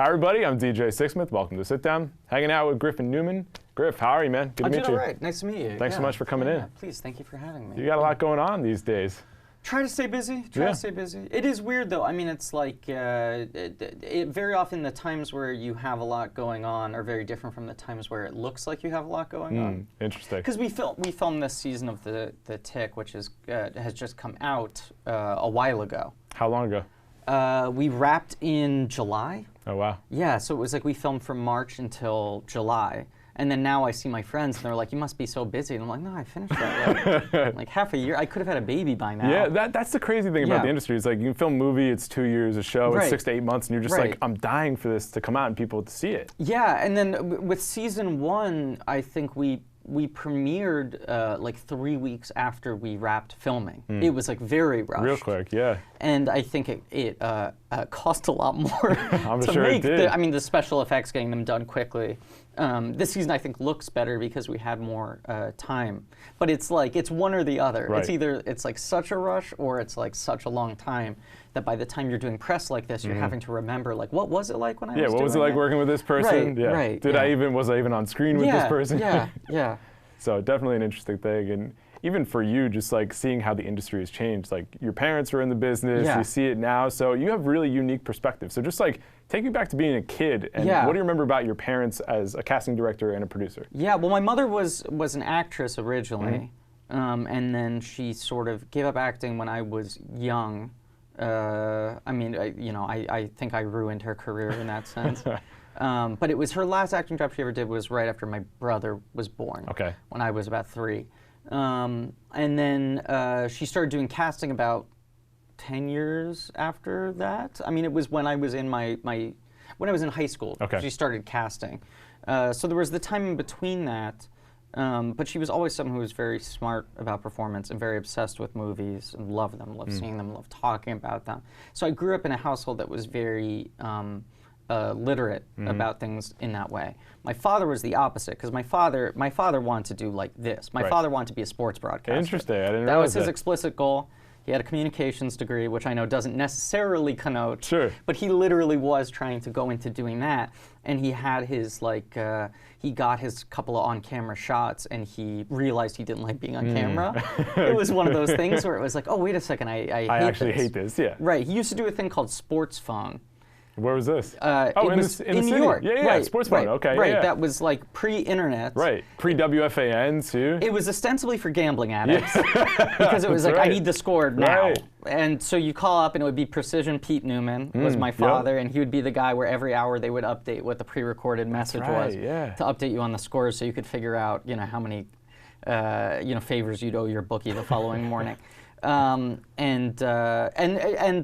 Hi everybody, I'm DJ Sixsmith. Welcome to Sit Down. Hanging out with Griffin Newman. Griff, how are you, man? Good to meet you. All right. Nice to meet you. Thanks so much for coming in. Please, thank you for having me. You got a lot going on these days. Try to stay busy. Try to stay busy. It is weird though. I mean, it's like very often the times where you have a lot going on are very different from the times where it looks like you have a lot going on. Interesting. Because we filmed this season of the Tick, which is has just come out a while ago. How long ago? We wrapped in July. Oh wow. Yeah, so it was like we filmed from March until July. And then now I see my friends and they're like, you must be so busy. And I'm like, no, I finished that like half a year. I could have had a baby by now. Yeah, that's the crazy thing about the industry. It's like you can film a movie, it's 2 years, a show, it's 6 to 8 months, and you're just like, I'm dying for this to come out and people to see it. Yeah, and then with season 1, I think we premiered like 3 weeks after we wrapped filming. It was like very rushed. Real quick, yeah. And I think it cost a lot more I'm to sure make. it did. I mean, the special effects, getting them done quickly. This season I think looks better because we had more time. But it's like, it's one or the other. Right. It's either, it's like such a rush or it's like such a long time that by the time you're doing press like this, you're having to remember, like, what was it like when I was doing what was it like working with this person? Right, Was I even on screen with this person? Yeah. So definitely an interesting thing. And even for you, just like seeing how the industry has changed, like your parents were in the business, you see it now, so you have really unique perspective. So just like, take me back to being a kid, and what do you remember about your parents as a casting director and a producer? Yeah, well, my mother was an actress originally, and then she sort of gave up acting when I was young. I mean, I think I ruined her career in that sense. But it was her last acting job she ever did was right after my brother was born, when I was about 3. And then she started doing casting about 10 years after that. I mean, it was when I was in when I was in high school. She started casting. So there was the time in between that. But she was always someone who was very smart about performance and very obsessed with movies and loved them, loved seeing them, loved talking about them. So I grew up in a household that was very literate about things in that way. My father was the opposite, because my father wanted to do like this. My father wanted to be a sports broadcaster. Interesting, I didn't realize that was his explicit goal. He had a communications degree, which I know doesn't necessarily connote, but he literally was trying to go into doing that. And he had his, like, he got his couple of on-camera shots, and he realized he didn't like being on camera. It was one of those things where it was like, oh, wait a second, I actually hate this, Right, he used to do a thing called Sports Phone. Where was this? It was in New York. Yeah, Sports Phone, That was like pre-internet. Right, pre-WFAN too. It was ostensibly for gambling addicts, because it was like, I need the score now. And so you call up and it would be Precision Pete Newman was my father, and he would be the guy where every hour they would update what the pre-recorded message was to update you on the scores so you could figure out, how many favors you'd owe your bookie the following morning. And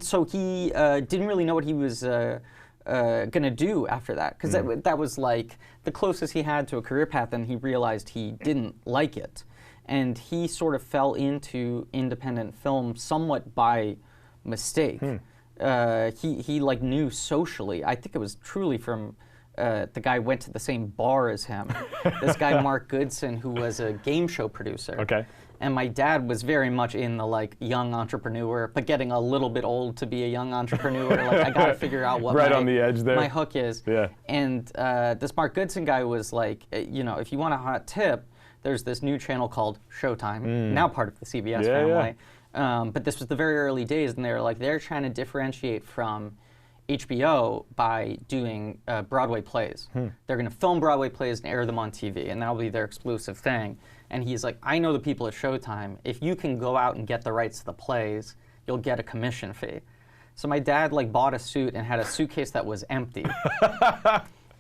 so he didn't really know what he was gonna do after that, because that was like the closest he had to a career path, and he realized he didn't like it. And he sort of fell into independent film somewhat by mistake. He like knew socially. I think it was truly from the guy went to the same bar as him. This guy Mark Goodson, who was a game show producer. And my dad was very much in the like young entrepreneur, but getting a little bit old to be a young entrepreneur. Like, I got to figure out what on the edge there. My hook is. And this Mark Goodson guy was like, if you want a hot tip, there's this new channel called Showtime, now part of the CBS family. But this was the very early days, and they were like, they're trying to differentiate from HBO by doing Broadway plays. They're going to film Broadway plays and air them on TV, and that'll be their exclusive thing. And he's like, I know the people at Showtime. If you can go out and get the rights to the plays, you'll get a commission fee. So my dad like bought a suit and had a suitcase that was empty.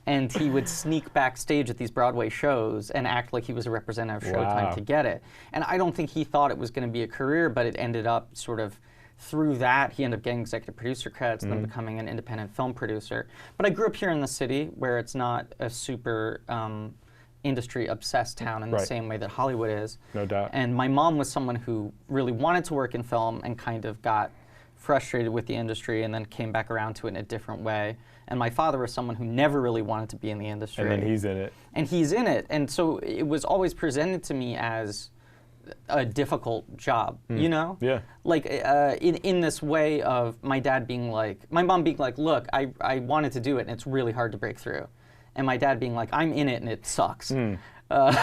And he would sneak backstage at these Broadway shows and act like he was a representative of Showtime to get it. And I don't think he thought it was going to be a career, but it ended up sort of through that, he ended up getting executive producer credits and then becoming an independent film producer. But I grew up here in the city where it's not a super industry-obsessed town in the same way that Hollywood is. No doubt. And my mom was someone who really wanted to work in film and kind of got frustrated with the industry and then came back around to it in a different way. And my father was someone who never really wanted to be in the industry. And then he's in it. And he's in it. And so it was always presented to me as a difficult job, you know? Yeah. Like in this way of my mom being like, look, I wanted to do it and it's really hard to break through. And my dad being like, I'm in it and it sucks.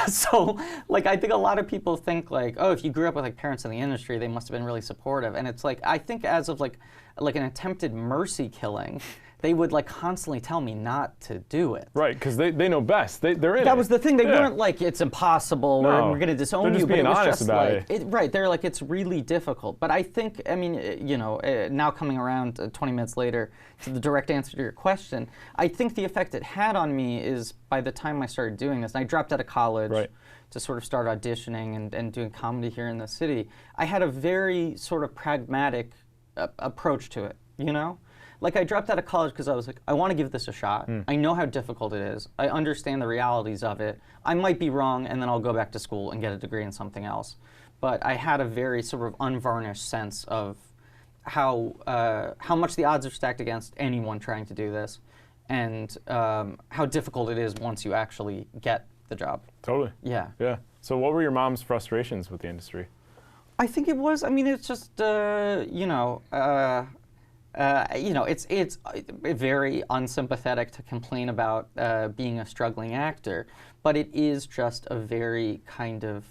So like I think a lot of people think like, oh, if you grew up with like parents in the industry, they must have been really supportive. And it's like, I think as of like an attempted mercy killing, they would like constantly tell me not to do it. Right, because they know best. They're in it. That was the thing. They weren't like, it's impossible, no. we're going to disown They're you. Just being but it was honest just about like, it. Right, they're like, it's really difficult. But I think, I mean, you know, now coming around 20 minutes later to the direct answer to your question, I think the effect it had on me is by the time I started doing this, and I dropped out of college to sort of start auditioning and doing comedy here in the city, I had a very sort of pragmatic approach to it, you know? Like I dropped out of college because I was like, I want to give this a shot. I know how difficult it is. I understand the realities of it. I might be wrong, and then I'll go back to school and get a degree in something else. But I had a very sort of unvarnished sense of how much the odds are stacked against anyone trying to do this, and how difficult it is once you actually get the job. Totally. Yeah. Yeah. So what were your mom's frustrations with the industry? I think it was, I mean, it's just, you know, it's very unsympathetic to complain about being a struggling actor, but it is just a very kind of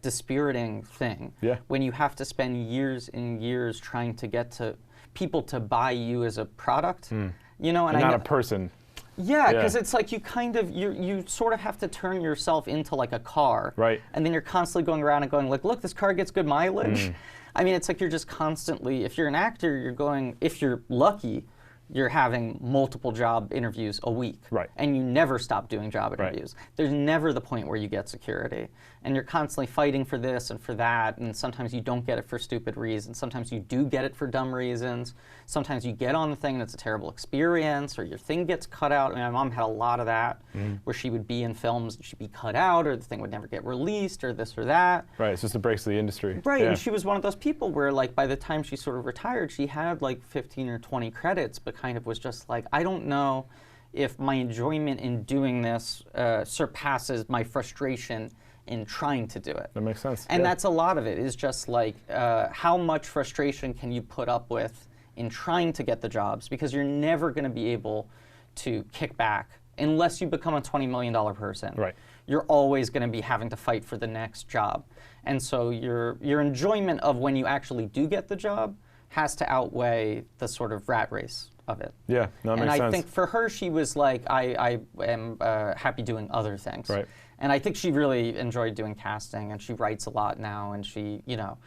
dispiriting thing. Yeah. When you have to spend years and years trying to get to people to buy you as a product, you know, and not a person. Yeah, because it's like you sort of have to turn yourself into like a car. Right. And then you're constantly going around and going like, look, this car gets good mileage. I mean, it's like you're just constantly, if you're an actor, you're going, if you're lucky, you're having multiple job interviews a week. Right. And you never stop doing job interviews. Right. There's never the point where you get security. And you're constantly fighting for this and for that, and sometimes you don't get it for stupid reasons. Sometimes you do get it for dumb reasons. Sometimes you get on the thing and it's a terrible experience, or your thing gets cut out. I mean, my mom had a lot of that, where she would be in films and she'd be cut out, or the thing would never get released, or this or that. Right, it's just the breaks of the industry. Right, and she was one of those people where, like, by the time she sort of retired, she had like 15 or 20 credits, but kind of was just like, I don't know if my enjoyment in doing this surpasses my frustration in trying to do it. That makes sense. And that's a lot of it, is just like how much frustration can you put up with in trying to get the jobs, because you're never going to be able to kick back unless you become a $20 million person. Right. You're always going to be having to fight for the next job. And so your enjoyment of when you actually do get the job has to outweigh the sort of rat race of it. Yeah, that makes sense. And I think for her, she was like, I am happy doing other things. Right. And I think she really enjoyed doing casting, and she writes a lot now, and she, you know,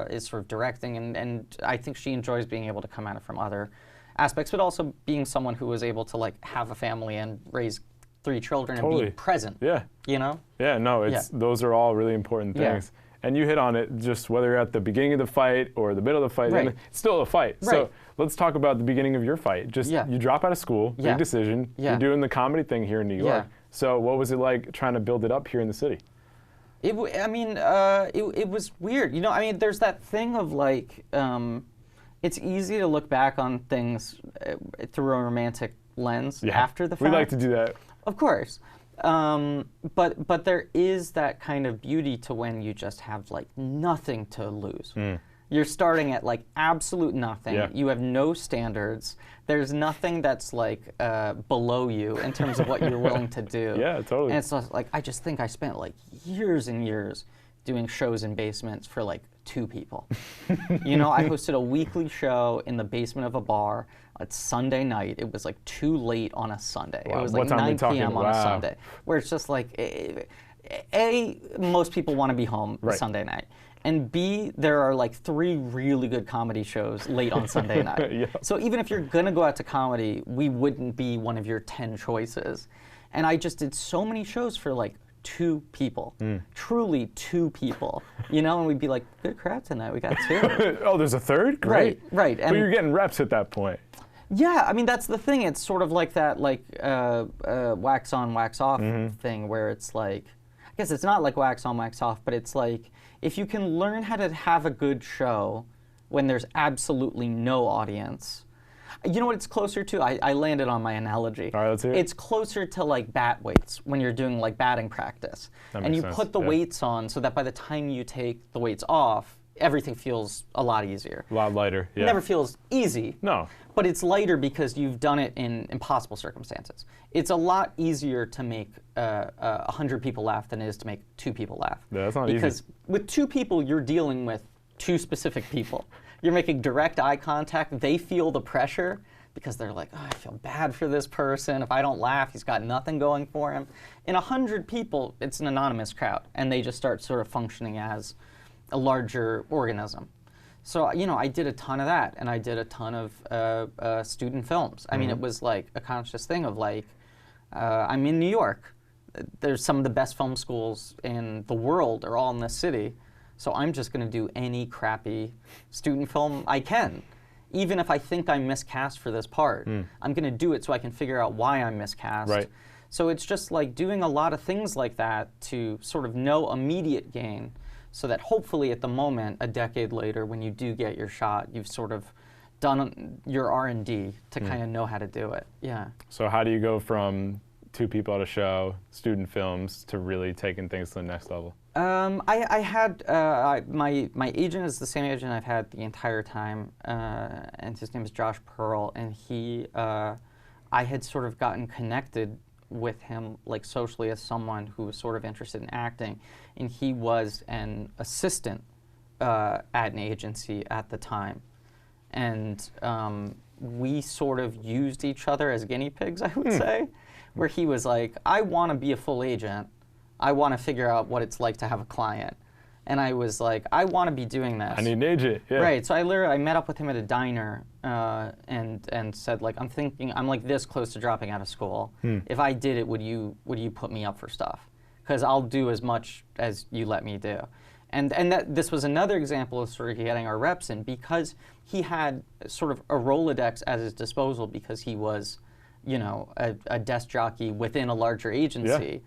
is sort of directing, and I think she enjoys being able to come at it from other aspects, but also being someone who was able to like have a family and raise 3 children and be present. Yeah. You know? Yeah, no, those are all really important things. And you hit on it, just whether you're at the beginning of the fight or the middle of the fight, and it's still a fight. Right. So let's talk about the beginning of your fight. Just you drop out of school, big decision. You're doing the comedy thing here in New York. So what was it like trying to build it up here in the city? It was weird. You know, I mean, there's that thing of like, it's easy to look back on things through a romantic lens after the fact. We like to do that. Of course. But there is that kind of beauty to when you just have like nothing to lose. You're starting at like absolute nothing. Yeah. You have no standards. There's nothing that's like below you in terms of what you're willing to do. Yeah, totally. And it's just, like, I just think I spent like years and years doing shows in basements for like 2 people. You know, I hosted a weekly show in the basement of a bar. It's Sunday night. It was like too late on a Sunday. Wow. It was like 9 p.m. on a Sunday, where it's just like, A, most people want to be home Sunday night. And B, there are like 3 really good comedy shows late on Sunday night. So even if you're going to go out to comedy, we wouldn't be one of your 10 choices. And I just did so many shows for like 2 people, truly 2 people, you know, and we'd be like, good crowd tonight, we got 2. Oh, there's a 3rd? Great. Right. But you're getting reps at that point. Yeah, I mean, that's the thing. It's sort of like that, like, wax on, wax off thing, where it's like, I guess it's not like wax on, wax off, but it's like, if you can learn how to have a good show when there's absolutely no audience, You know what it's closer to? I landed on my analogy. All right, let's hear it. It's closer to like bat weights when you're doing like batting practice. And you put the weights on so that by the time you take the weights off, everything feels a lot easier. A lot lighter, yeah. It never feels easy. No. But it's lighter because you've done it in impossible circumstances. It's a lot easier to make 100 people laugh than it is to make 2 people laugh. Yeah, that's not easy. Because with 2 people, you're dealing with 2 specific people. You're making direct eye contact. They feel the pressure because they're like, oh, I feel bad for this person. If I don't laugh, he's got nothing going for him. In 100 people, it's an anonymous crowd, and they just start sort of functioning as a larger organism. So, you know, I did a ton of that, and I did a ton of student films. I mean, it was like a conscious thing of like, I'm in New York. There's some of the best film schools in the world are all in this city. So I'm just going to do any crappy student film I can. Even if I think I'm miscast for this part, I'm going to do it so I can figure out why I'm miscast. Right. So it's just like doing a lot of things like that to sort of no immediate gain, so that hopefully at the moment, a decade later, when you do get your shot, you've sort of done your R&D to kind of know how to do it. Yeah. So how do you go from 2 people at a show, student films, to really taking things to the next level? I had, my agent is the same agent I've had the entire time, and his name is Josh Pearl, and he, I had sort of gotten connected with him like socially as someone who was sort of interested in acting, and he was an assistant at an agency at the time. And we sort of used each other as guinea pigs, I would say, where he was like, I want to be a full agent. I want to figure out what it's like to have a client. And I was like, I want to be doing this. I need an agent, yeah. Right, so I met up with him at a diner and said, like, I'm like this close to dropping out of school. If I did it, would you put me up for stuff? Because I'll do as much as you let me do. And this was another example of sort of getting our reps in, because he had sort of a Rolodex at his disposal because he was, you know, a desk jockey within a larger agency.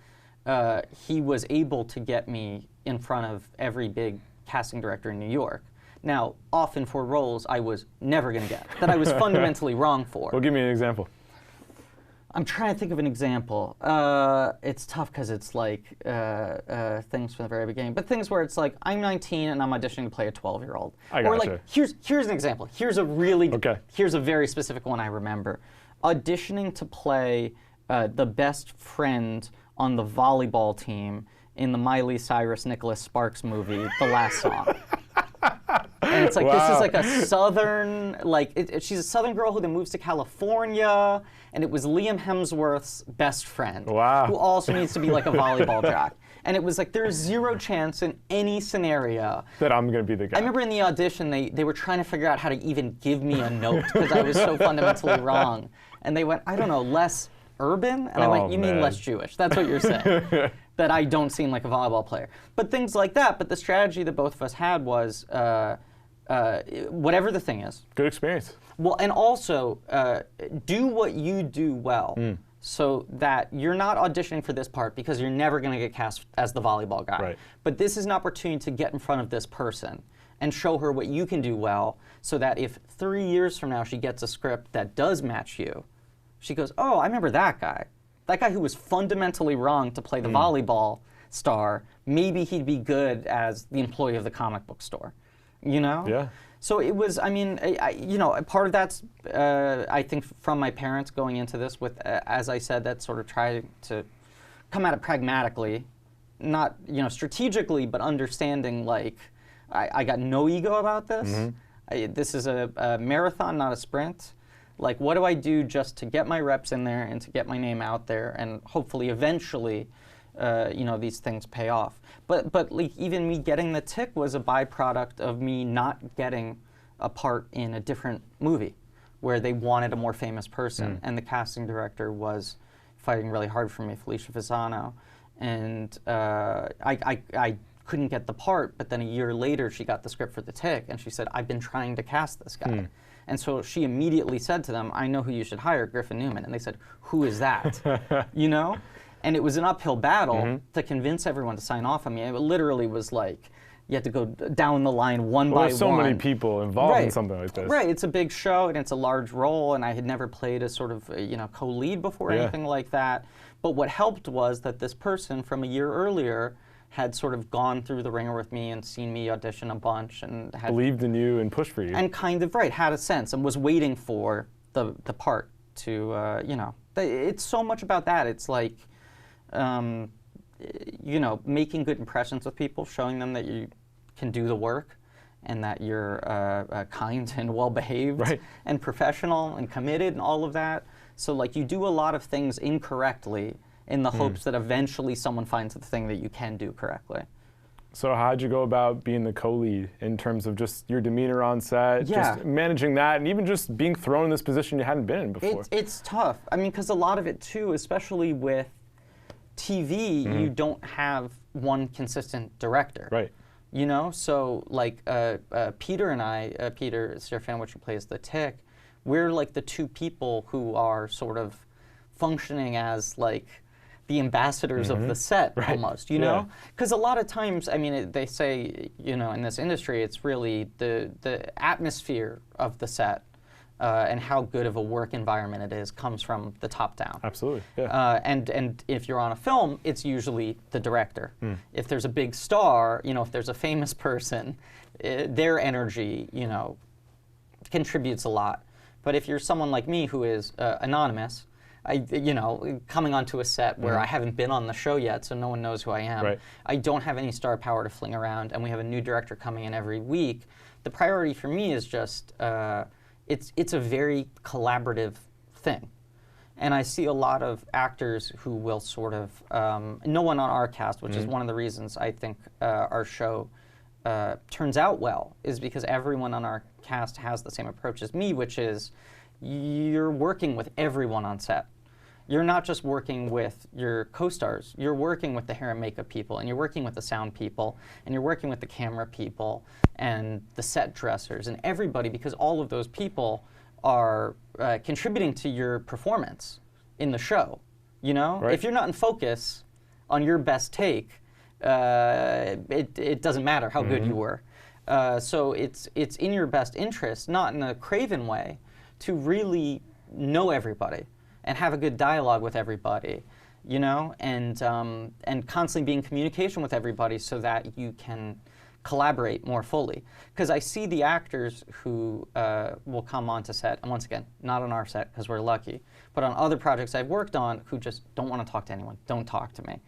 Yeah. He was able to get me in front of every big casting director in New York. Now, often for roles I was never going to get, that I was fundamentally wrong for. Well, give me an example. I'm trying to think of an example. It's tough because it's like things from the very beginning, but things where it's like, I'm 19 and I'm auditioning to play a 12-year-old. Or like, here's an example. Here's a very specific one I remember. Auditioning to play the best friend on the volleyball team in the Miley Cyrus Nicholas Sparks movie, The Last Song. And it's like, this is like a southern, like, she's a southern girl who then moves to California, and it was Liam Hemsworth's best friend, who also needs to be like a volleyball jock. And it was like, there's zero chance in any scenario that I'm going to be the guy. I remember in the audition, they were trying to figure out how to even give me a note because I was so fundamentally wrong. And they went, I don't know, less urban? And I went, you mean less Jewish. That's what you're saying. That I don't seem like a volleyball player. But things like that. But the strategy that both of us had was, whatever the thing is. Good experience. Well, and also, do what you do well. So that you're not auditioning for this part because you're never going to get cast as the volleyball guy. Right. But this is an opportunity to get in front of this person and show her what you can do well, so that if 3 years from now she gets a script that does match you, she goes, oh, I remember that guy. That guy who was fundamentally wrong to play the volleyball star, maybe he'd be good as the employee of the comic book store, you know? Yeah. So it was, I mean, you know, part of that's, I think, from my parents going into this with, as I said, that sort of try to come at it pragmatically, not, you know, strategically, but understanding, like, I got no ego about this. This is a marathon, not a sprint. Like, what do I do just to get my reps in there and to get my name out there, and hopefully eventually, you know, these things pay off. But like, even me getting the tick was a byproduct of me not getting a part in a different movie where they wanted a more famous person, and the casting director was fighting really hard for me, Felicia Fasano, and I couldn't get the part, but then a year later she got the script for the tick, and she said, I've been trying to cast this guy. And so she immediately said to them, I know who you should hire, Griffin Newman. And they said, who is that? You know? And it was an uphill battle to convince everyone to sign off on me. It literally was like, You had to go down the line one by one. There's so many people involved in something like this. Right, it's a big show and it's a large role, and I had never played a sort of co-lead before or anything like that. But what helped was that this person from a year earlier had sort of gone through the ringer with me and seen me audition a bunch and had believed in you and pushed for you. And kind of had a sense and was waiting for the part to it's so much about that. It's like making good impressions with people, showing them that you can do the work and that you're kind and well-behaved and professional and committed and all of that. So like you do a lot of things incorrectly in the hopes that eventually someone finds the thing that you can do correctly. So how'd you go about being the co-lead in terms of just your demeanor on set, just managing that, and even just being thrown in this position you hadn't been in before? It's tough. I mean, because a lot of it too, especially with TV, you don't have one consistent director. Right. You know, so like Peter and I, Peter Serafinowicz, who plays the Tick, we're like the two people who are sort of functioning as like the ambassadors of the set almost, you know? Because a lot of times, I mean, they say, in this industry, it's really the atmosphere of the set and how good of a work environment it is comes from the top down. Absolutely, yeah. And if you're on a film, it's usually the director. If there's a big star, if there's a famous person, their energy, contributes a lot. But if you're someone like me who is anonymous, coming onto a set where I haven't been on the show yet, so no one knows who I am, I don't have any star power to fling around, and we have a new director coming in every week, the priority for me is just, it's a very collaborative thing. And I see a lot of actors who will sort of, no one on our cast, which is one of the reasons I think our show turns out well, is because everyone on our cast has the same approach as me, which is you're working with everyone on set. You're not just working with your co-stars, you're working with the hair and makeup people, and you're working with the sound people, and you're working with the camera people, and the set dressers, and everybody, because all of those people are contributing to your performance in the show, If you're not in focus on your best take, it doesn't matter how good you were. So it's in your best interest, not in a craven way, to really know everybody and have a good dialogue with everybody, and constantly be in communication with everybody so that you can collaborate more fully. Because I see the actors who will come onto set, and once again, not on our set because we're lucky, but on other projects I've worked on who just don't want to talk to anyone, don't talk to me.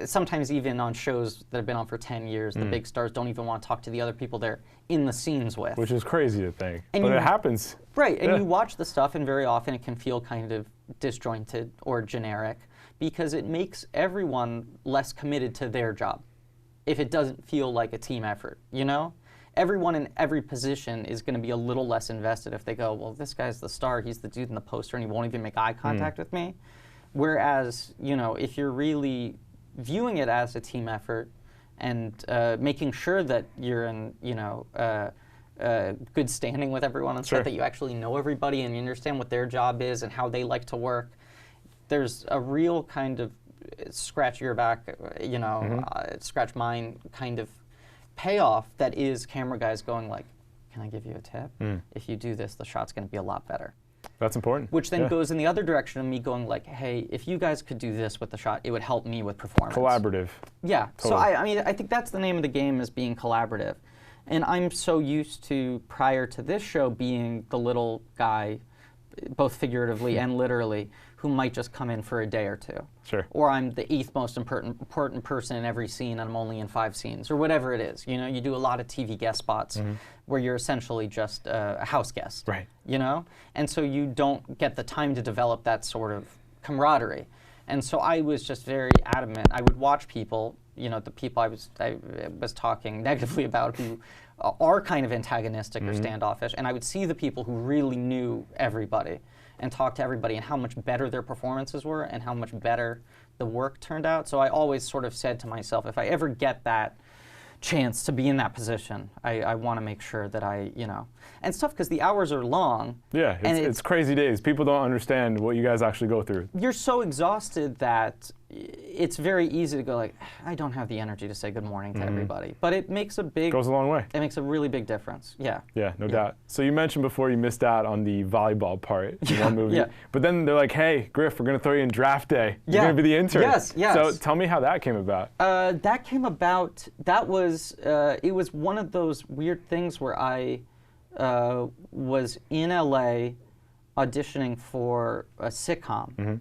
Sometimes even on shows that have been on for 10 years, the big stars don't even want to talk to the other people they're in the scenes with. Which is crazy to think, but it happens. Right, and you watch the stuff and very often it can feel kind of disjointed or generic because it makes everyone less committed to their job if it doesn't feel like a team effort, Everyone in every position is going to be a little less invested if they go, well, this guy's the star, he's the dude in the poster, and he won't even make eye contact with me. Whereas, if you're really viewing it as a team effort and making sure that you're in, good standing with everyone on set, that you actually know everybody and you understand what their job is and how they like to work, there's a real kind of scratch your back, scratch mine kind of payoff that is camera guys going like, can I give you a tip? If you do this, the shot's going to be a lot better. That's important. Which then goes in the other direction of me going like, hey, if you guys could do this with the shot, it would help me with performance. Collaborative. Yeah. Totally. So I think that's the name of the game, is being collaborative. And I'm so used to, prior to this show, being the little guy, both figuratively and literally, who might just come in for a day or two. Sure. Or I'm the 8th most important person in every scene and I'm only in 5 scenes, or whatever it is. You do a lot of TV guest spots where you're essentially just a house guest. Right. And so you don't get the time to develop that sort of camaraderie. And so I was just very adamant. I would watch people, the people I was talking negatively about who are kind of antagonistic or standoffish, and I would see the people who really knew everybody and talked to everybody and how much better their performances were and how much better the work turned out. So I always sort of said to myself, if I ever get that chance to be in that position, I want to make sure that and it's tough because the hours are long. Yeah, it's crazy days. People don't understand what you guys actually go through. You're so exhausted that, it's very easy to go like, I don't have the energy to say good morning to everybody. But it makes goes a long way. It makes a really big difference. Yeah. Yeah, no doubt. So you mentioned before you missed out on the volleyball part in one movie. Yeah. But then they're like, hey, Griff, we're going to throw you in draft day. You're going to be the intern. Yes, yes. So tell me how that came about. It was one of those weird things where I was in LA auditioning for a sitcom.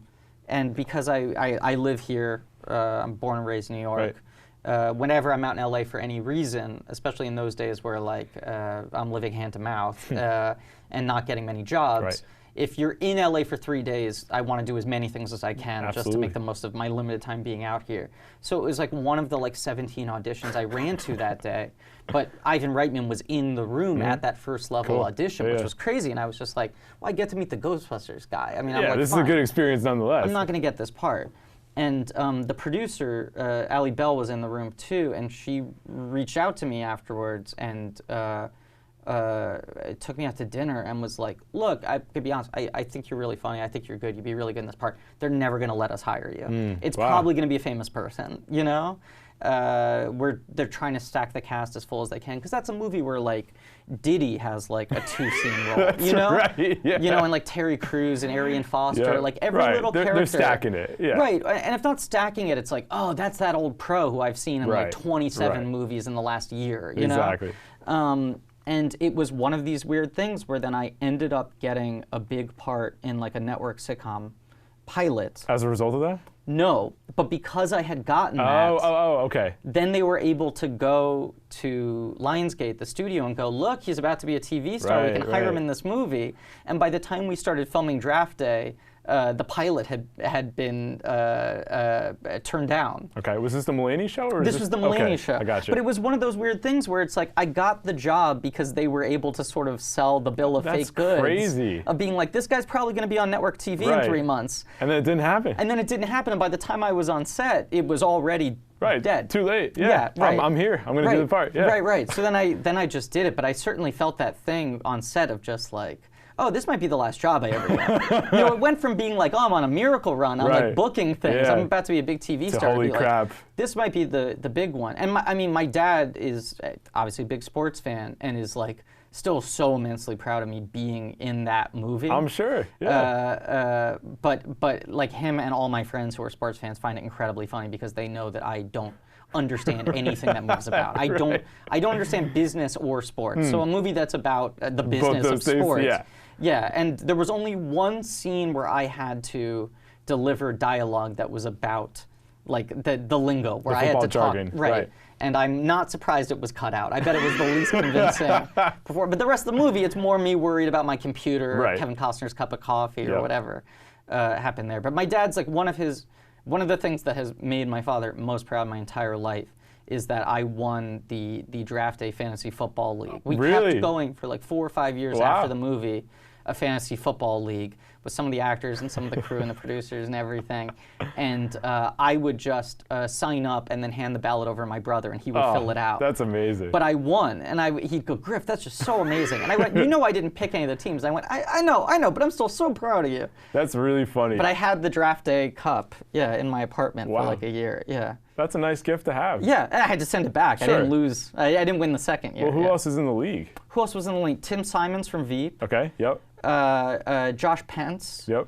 And because I live here, I'm born and raised in New York, whenever I'm out in LA for any reason, especially in those days where like I'm living hand to mouth and not getting many jobs, if you're in LA for 3 days, I want to do as many things as I can just to make the most of my limited time being out here. So it was like one of the like 17 auditions I ran to that day. But Ivan Reitman was in the room at that first level audition, which was crazy. And I was just like, well, I get to meet the Ghostbusters guy. I mean, I'm like, this is a good experience nonetheless. I'm not going to get this part. And the producer, Ali Bell, was in the room too, and she reached out to me afterwards and took me out to dinner and was like, look, I could be honest, I think you're really funny. I think you're good. You'd be really good in this part. They're never going to let us hire you. It's probably going to be a famous person, you know? They're trying to stack the cast as full as they can, because that's a movie where like Diddy has like a 2-scene role, you know? Right, yeah. You know, and like Terry Crews and Arian Foster, like every little character. They're stacking it, Right, and if not stacking it, it's like, oh, that's that old pro who I've seen in like 27 movies in the last year, you know? Exactly. And it was one of these weird things where then I ended up getting a big part in like a network sitcom pilot. As a result of that? No, but because I had gotten that, okay. Then they were able to go to Lionsgate, the studio, and go, look, he's about to be a TV star. We can hire him in this movie. And by the time we started filming Draft Day, the pilot had been turned down. Okay, was this the Mulaney show? Or this was the Mulaney show. I got you. But it was one of those weird things where it's like, I got the job because they were able to sort of sell the bill of fake goods. That's crazy. Of being like, this guy's probably going to be on network TV in 3 months. And then it didn't happen. And then it didn't happen, and by the time I was on set, it was already dead. Too late. Yeah, I'm here. I'm going to do the part. Yeah. Right. So then I just did it, but I certainly felt that thing on set of just like, oh, this might be the last job I ever get. You know, it went from being like, oh, I'm on a miracle run, I'm like booking things, I'm about to be a big TV star. Holy crap. Like, this might be the big one. And my dad is obviously a big sports fan and is like still so immensely proud of me being in that movie. I'm sure. Yeah. But like him and all my friends who are sports fans find it incredibly funny because they know that I don't understand anything that movie's about. I don't understand business or sports. So a movie that's about the business of sports. Yeah, and there was only one scene where I had to deliver dialogue that was about like the lingo, where I had to jargon. talk. Right. And I'm not surprised it was cut out. I bet it was the least convincing before. But the rest of the movie, it's more me worried about my computer, Kevin Costner's cup of coffee, or whatever happened there. But my dad's like one of the things that has made my father most proud my entire life is that I won the Draft Day Fantasy Football League. We kept going for like 4 or 5 years after the movie, a fantasy football league with some of the actors and some of the crew and the producers and everything. And I would just sign up and then hand the ballot over to my brother, and he would fill it out. That's amazing. But I won, and he'd go, Griff, that's just so amazing. And I went, you know I didn't pick any of the teams. I went, I know, but I'm still so proud of you. That's really funny. But I had the Draft Day cup, in my apartment for like a year, That's a nice gift to have. Yeah, and I had to send it back. Sure. I didn't lose. I didn't win the second year. Well, who else is in the league? Who else was in the league? Tim Simons from Veep. Okay, yep. Josh Pence. Yep.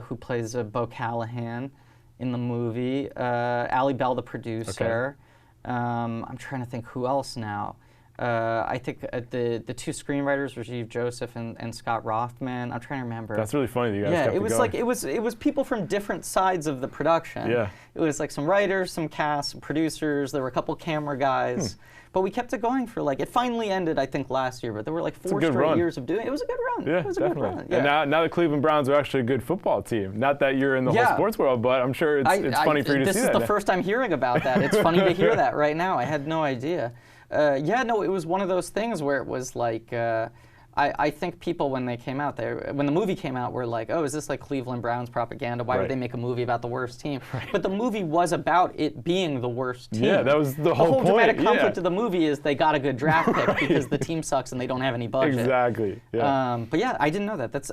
Who plays Bo Callahan in the movie. Ali Bell, the producer. Okay. I'm trying to think who else now. I think the two screenwriters, Rajiv Joseph and Scott Rothman. I'm trying to remember. That's really funny that you guys kept it was going. like it was people from different sides of the production. Yeah. It was like some writers, some cast, some producers. There were a couple camera guys. But we kept it going for like, it finally ended, I think, last year, but there were like 4 straight years of doing it. It was a good run. Yeah, it was a definitely. good run. Yeah. And now the Cleveland Browns are actually a good football team. Not that you're in the whole sports world, but I'm sure it's funny for you to see that. This is the first time hearing about that. It's funny to hear that right now. I had no idea. It was one of those things where it was like, I think people, when they came out, when the movie came out, were like, oh, is this like Cleveland Browns propaganda? Why would they make a movie about the worst team? But the movie was about it being the worst team. Yeah, that was the whole point. The whole dramatic conflict of the movie is they got a good draft pick because the team sucks and they don't have any budget. Exactly. Yeah. But yeah, I didn't know that.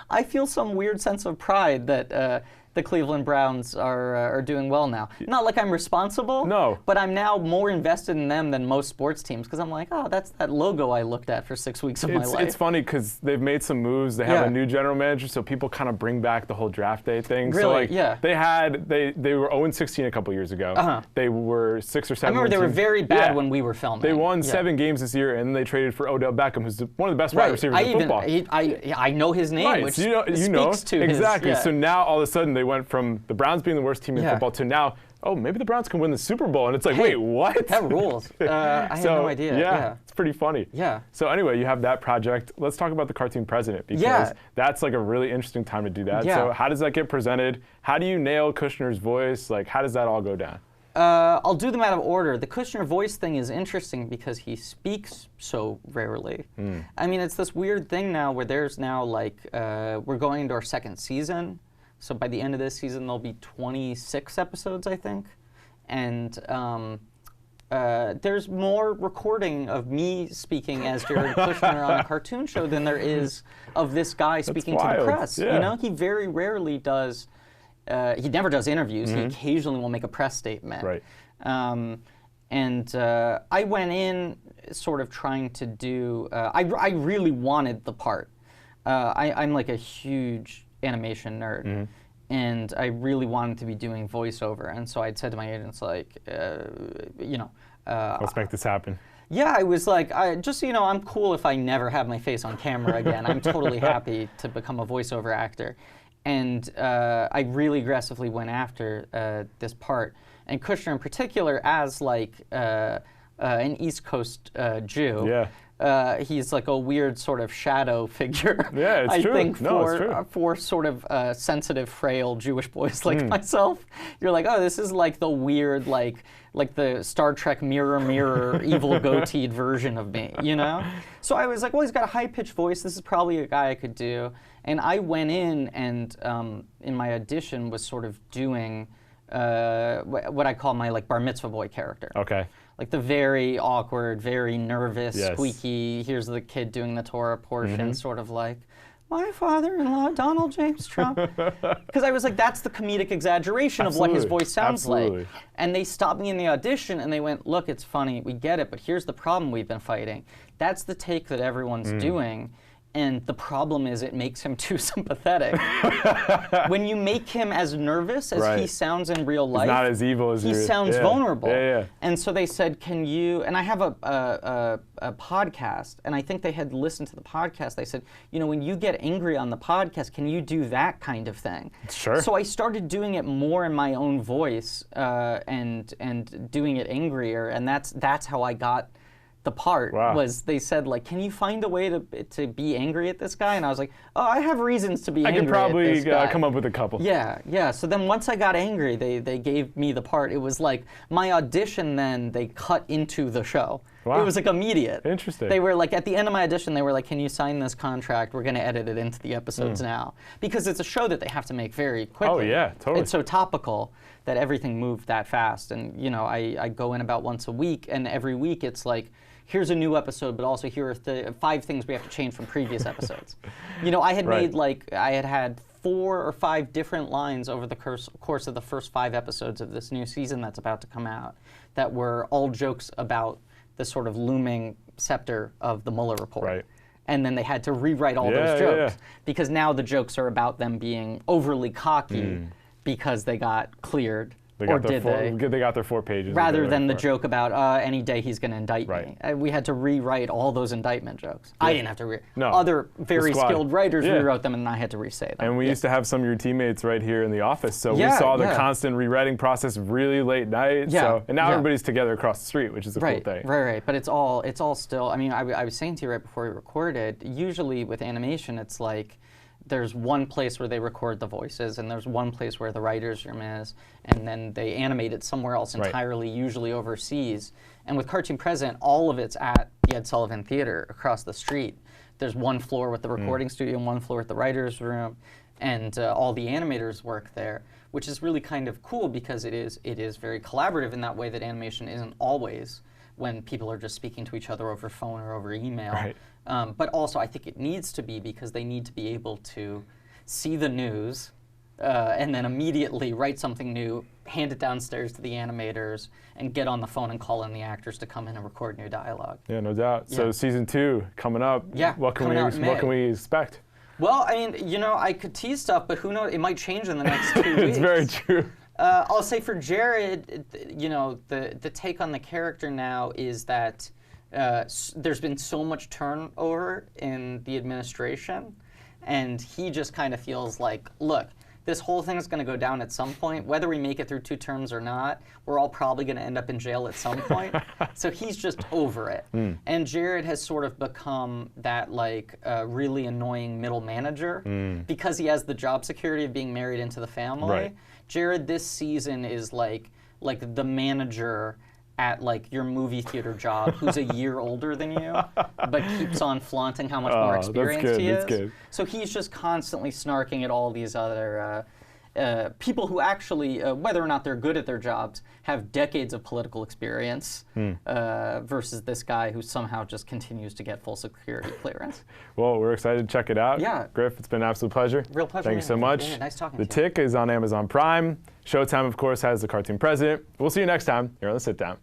I feel some weird sense of pride that the Cleveland Browns are doing well now. Not like I'm responsible, no, but I'm now more invested in them than most sports teams because I'm like, oh, that's that logo I looked at for 6 weeks of my life. It's funny because they've made some moves. They have a new general manager, so people kind of bring back the whole draft day thing. Really? So like, yeah. They were 0-16 a couple years ago. They were 6 or 7. I remember they were very bad when we were filming. They won 7 games this year, and then they traded for Odell Beckham, who's one of the best wide receivers in football. I know his name, which speaks to exactly. his, So now all of a sudden they went from the Browns being the worst team in football to now, oh, maybe the Browns can win the Super Bowl. And it's like, wait, what? That rules. I had no idea. Yeah, it's pretty funny. Yeah. So anyway, you have that project. Let's talk about the Cartoon President, because that's like a really interesting time to do that. Yeah. So how does that get presented? How do you nail Kushner's voice? Like, how does that all go down? I'll do them out of order. The Kushner voice thing is interesting because he speaks so rarely. I mean, it's this weird thing now where there's now like, we're going into our 2nd season. So by the end of this season, there'll be 26 episodes, I think. And there's more recording of me speaking as Jared Kushner on a cartoon show than there is of this guy speaking to the press. Yeah. You know, he very rarely does. He never does interviews. He occasionally will make a press statement. Right. And I went in sort of trying to do. I really wanted the part. I'm like a huge animation nerd, and I really wanted to be doing voiceover. And so I'd said to my agents, like, let's make this happen. Yeah, I was like, just so you know, I'm cool if I never have my face on camera again. I'm totally happy to become a voiceover actor. And I really aggressively went after this part. And Kushner in particular, as like an East Coast Jew, he's like a weird sort of shadow figure. Yeah, it's true. I think it's true. for sort of sensitive, frail Jewish boys like myself, you're like, oh, this is like the weird, like the Star Trek mirror, mirror, evil goateed version of me, you know? So I was like, well, he's got a high-pitched voice. This is probably a guy I could do. And I went in and in my audition was sort of doing what I call my like bar mitzvah boy character. Okay. Like the very awkward, very nervous, squeaky, here's the kid doing the Torah portion, sort of like, my father-in-law, Donald James Trump. Because I was like, that's the comedic exaggeration of what his voice sounds like. And they stopped me in the audition and they went, look, it's funny, we get it, but here's the problem we've been fighting. That's the take that everyone's doing. And the problem is it makes him too sympathetic. When you make him as nervous as he sounds in real life, he's not as evil as he sounds vulnerable. Yeah. And so they said, can you, and I have a podcast, and I think they had listened to the podcast. They said, you know, when you get angry on the podcast, can you do that kind of thing? Sure. So I started doing it more in my own voice and doing it angrier, and that's how I got the part. Was they said, like, can you find a way to be angry at this guy? And I was like, oh, I have reasons to be angry at this guy. I could probably come up with a couple. Yeah. So then once I got angry, they gave me the part. It was like my audition then they cut into the show. Wow. It was like immediate. Interesting. They were like, at the end of my audition, they were like, can you sign this contract? We're going to edit it into the episodes now. Because it's a show that they have to make very quickly. Oh, yeah, totally. It's so topical that everything moved that fast. And, you know, I go in about once a week, and every week it's like, here's a new episode, but also here are 5 things we have to change from previous episodes. You know, I had made I had 4 or 5 different lines over the course of the first 5 episodes of this new season that's about to come out that were all jokes about the sort of looming scepter of the Mueller report. Right. And then they had to rewrite all those jokes because now the jokes are about them being overly cocky because they got cleared. They got their 4 pages. Rather than the joke about any day he's going to indict me. We had to rewrite all those indictment jokes. I didn't have to other very skilled writers rewrote them, and I had to re-say them. And we used to have some of your teammates right here in the office, so we saw the constant rewriting process really late night. And now everybody's together across the street, which is a cool thing. Right. But it's all still. I mean, I was saying to you right before we recorded. Usually with animation, it's like, there's one place where they record the voices, and there's one place where the writer's room is, and then they animate it somewhere else entirely, usually overseas. And with Cartoon President, all of it's at the Ed Sullivan Theater across the street. There's one floor with the recording studio and one floor with the writer's room, and all the animators work there, which is really kind of cool because it is very collaborative in that way that animation isn't always when people are just speaking to each other over phone or over email. But also, I think it needs to be because they need to be able to see the news and then immediately write something new, hand it downstairs to the animators, and get on the phone and call in the actors to come in and record new dialogue. Yeah, no doubt. Yeah. So season 2 coming up. Yeah, what can we expect? Well, I mean, you know, I could tease stuff, but who knows? It might change in the next 2 weeks. It's very true. I'll say for Jared, you know, the take on the character now is that there's been so much turnover in the administration, and he just kind of feels like, look, this whole thing is going to go down at some point. Whether we make it through 2 terms or not, we're all probably going to end up in jail at some point. So he's just over it. And Jared has sort of become that like really annoying middle manager because he has the job security of being married into the family. Right. Jared this season is like the manager at like your movie theater job who's a year older than you, but keeps on flaunting how much more experienced he is. That's good. So he's just constantly snarking at all these other people who actually, whether or not they're good at their jobs, have decades of political experience versus this guy who somehow just continues to get full security clearance. Well, we're excited to check it out. Yeah. Griff, it's been an absolute pleasure. Real pleasure. Thank you so much. Yeah, nice talking to you. The Tick is on Amazon Prime. Showtime, of course, has The Cartoon President. We'll see you next time here on The Sit Down.